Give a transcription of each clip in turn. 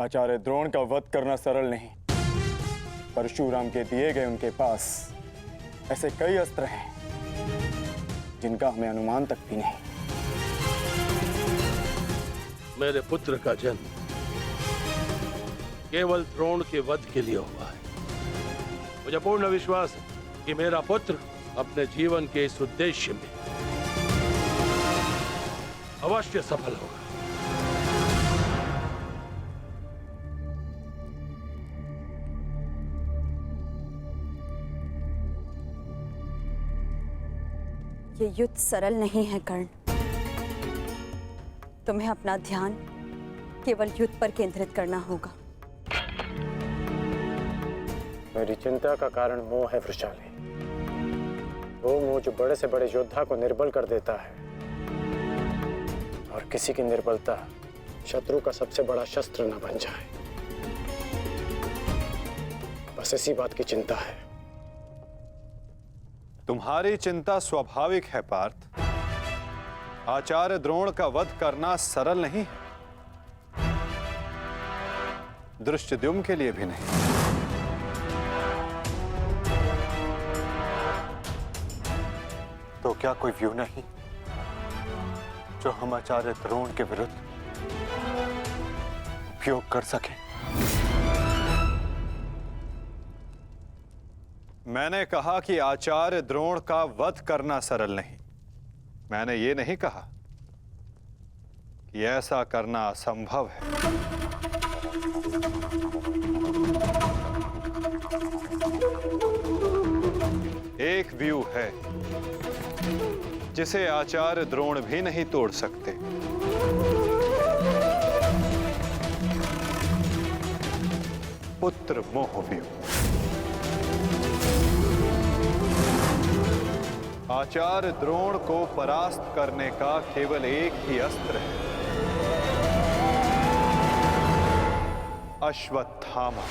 आचार्य द्रोण का वध करना सरल नहीं। परशुराम के दिए गए उनके पास ऐसे कई अस्त्र हैं जिनका हमें अनुमान तक भी नहीं। मेरे पुत्र का जन्म केवल द्रोण के वध के लिए हुआ है। मुझे पूर्ण विश्वास है कि मेरा पुत्र अपने जीवन के इस उद्देश्य में अवश्य सफल होगा। ये युद्ध सरल नहीं है कर्ण। तुम्हें अपना ध्यान केवल युद्ध पर केंद्रित करना होगा। मेरी चिंता का कारण मोह है वृषाली। वो मोह जो बड़े से बड़े योद्धा को निर्बल कर देता है, और किसी की निर्बलता शत्रु का सबसे बड़ा शस्त्र न बन जाए। बस इसी बात की चिंता है। तुम्हारी चिंता स्वाभाविक है पार्थ। आचार्य द्रोण का वध करना सरल नहीं, धृष्टद्युम्न के लिए भी नहीं। तो क्या कोई व्यू नहीं जो हम आचार्य द्रोण के विरुद्ध उपयोग कर सके? मैंने कहा कि आचार्य द्रोण का वध करना सरल नहीं। मैंने ये नहीं कहा कि ऐसा करना असंभव है। एक व्यू है जिसे आचार्य द्रोण भी नहीं तोड़ सकते। पुत्र मोह व्यू। आचार्य द्रोण को परास्त करने का केवल एक ही अस्त्र है, अश्वत्थामा।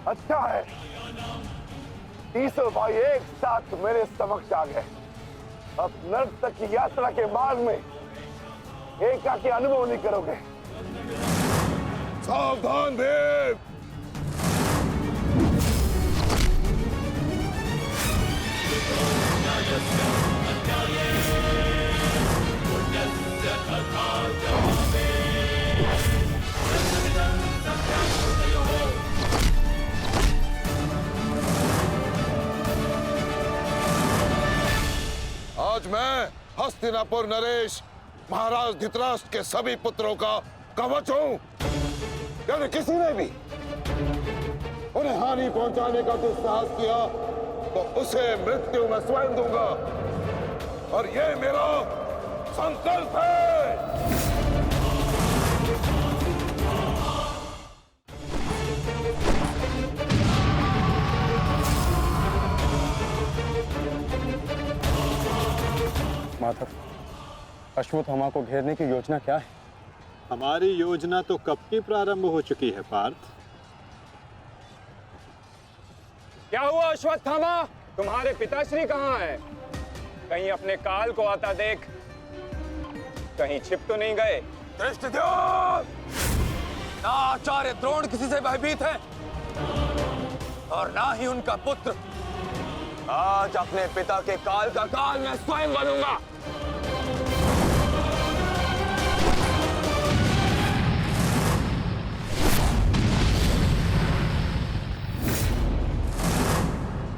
अच्छा है, तीसों भाई एक साथ मेरे समक्ष आ गए। अब नर्क तक की यात्रा के मार्ग में एकाकी अनुभव नहीं करोगे। सावधान देव। आज मैं हस्तिनापुर नरेश महाराज धृतराष्ट्र के सभी पुत्रों का कवच हूं। यदि किसी ने भी उन्हें हानि पहुंचाने का दुस्साहस किया तो उसे मृत्यु में स्वयं दूंगा, और ये मेरा संकल्प है। माधव, अश्वत्थामा को घेरने की योजना क्या है? हमारी योजना तो कब की प्रारंभ हो चुकी है पार्थ। क्या हुआ अश्वत्थामा? तुम्हारे पिताश्री कहाँ हैं? कहीं अपने काल को आता देख कहीं छिप तो नहीं गए? दृष्टद्युम्न! ना आचार्य द्रोण किसी से भयभीत है और ना ही उनका पुत्र। आज अपने पिता के काल का काल मैं स्वयं बनूंगा।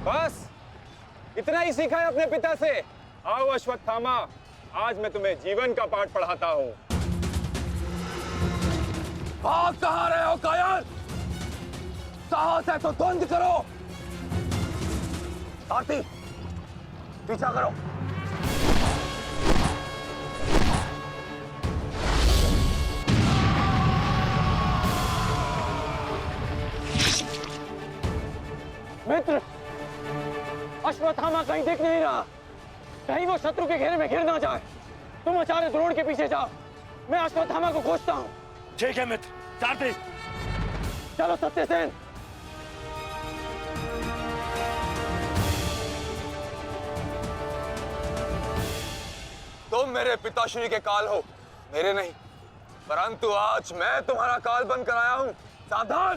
बस इतना ही सीखा है अपने पिता से? आओ अश्वत्थामा, आज मैं तुम्हें जीवन का पाठ पढ़ाता हूँ। भाग कहाँ रहे हो कायर? साहस है तो द्वंद करो। आरती, पीछा करो। मित्र, अश्वत्थामा कहीं दिख नहीं रहा। कहीं वो शत्रु के घेरे में घिर ना जाए। तुम आचार्य द्रोण के पीछे जाओ, मैं अश्वत्थामा को खोजता हूँ। ठीक है मित्र, सारथी। चलो सत्यसेन। तुम मेरे पिताश्री के काल हो, मेरे नहीं। परंतु आज मैं तुम्हारा काल बनकर आया हूँ। सावधान।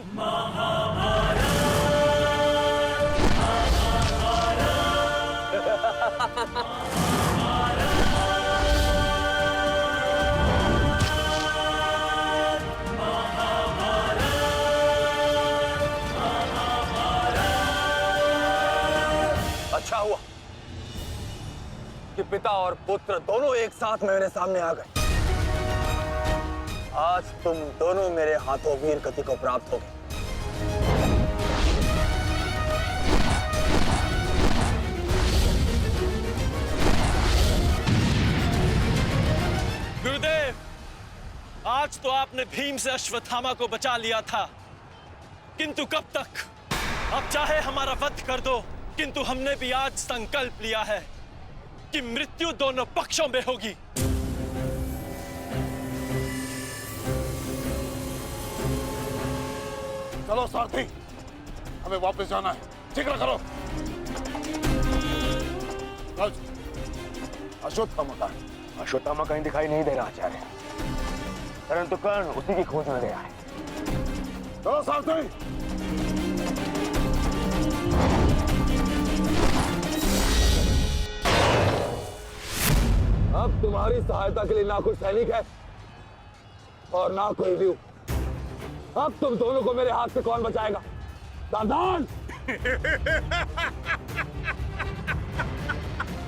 अच्छा हुआ कि पिता और पुत्र दोनों एक साथ मेरे सामने आ गए। आज तुम दोनों मेरे हाथों वीर गति को प्राप्त होगे। गुरुदेव, आज तो आपने भीम से अश्वत्थामा को बचा लिया था, किंतु कब तक? अब चाहे हमारा वध कर दो, किंतु हमने भी आज संकल्प लिया है कि मृत्यु दोनों पक्षों में होगी। चलो सारथी, हमें वापस जाना है। जिक्र करो। अश्वत्थामा कहाँ है? अश्वत्थामा कहीं दिखाई नहीं दे रहा आचार्य, परंतु कर्ण उसी की खोज में गया है। चलो सारथी। अब तुम्हारी सहायता के लिए ना कोई सैनिक है और ना कोई व्यू। अब तुम दोनों को मेरे हाथ से कौन बचाएगा? सावधान।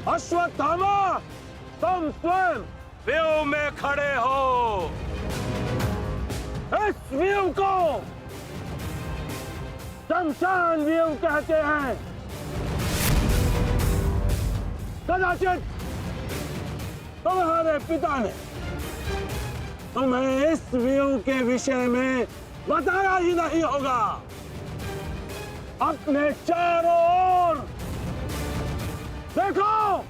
अश्वत्थामा, तुम स्वयं व्यू में खड़े हो। इस व्यू को शमशान व्यू कहते हैं। कदाचित तुम्हारे पिता ने तुम्हें इस व्यू के विषय में बताया ही नहीं होगा। अपने चारों ओर देखो।